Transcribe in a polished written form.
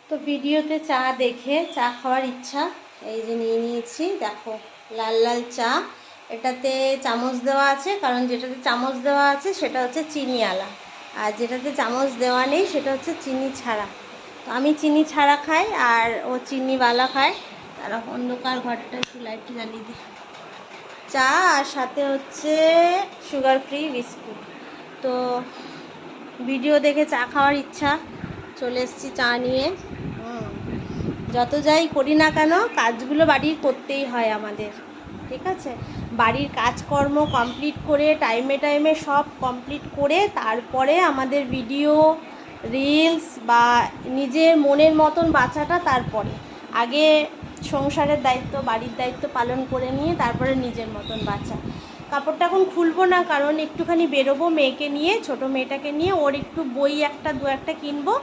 তো ভিডিওতে চা দেখে চা খাওয়ার ইচ্ছা, এই যে নিয়ে নিয়েছি। দেখো লাল লাল চা, এটাতে চামচ দেওয়া আছে, কারণ যেটাতে চামচ দেওয়া আছে সেটা হচ্ছে চিনিওয়ালা, আর যেটাতে চামচ দেওয়া নেই সেটা হচ্ছে চিনি ছাড়া। তো আমি চিনি ছাড়া খাই আর ও চিনিওয়ালা খায়। তারা অন্ধকার ঘরটা একটু লাইট জ্বালিয়ে দিই। চা আর সাথে হচ্ছে সুগার ফ্রি বিস্কুট। তো ভিডিও দেখে চা খাওয়ার ইচ্ছা, চলে এসেছি চা নিয়ে। যত যাই করি না কেন কাজগুলো বাড়ির করতেই হয় আমাদের, ঠিক আছে? বাড়ির কাজকর্ম কমপ্লিট করে টাইমে টাইমে সব কমপ্লিট করে তারপরে আমাদের ভিডিও রিলস বা নিজের মনের মতন বাঁচাটা তারপরে। আগে সংসারের দায়িত্ব বাড়ির দায়িত্ব পালন করে নিয়ে তারপরে নিজের মতন বাঁচা। কাপড়টা এখন খুলবো না, কারণ একটুখানি বেরোবো মেয়েকে নিয়ে, ছোটো মেয়েটাকে নিয়ে, ওর একটু বই একটা দু একটা কিনবো,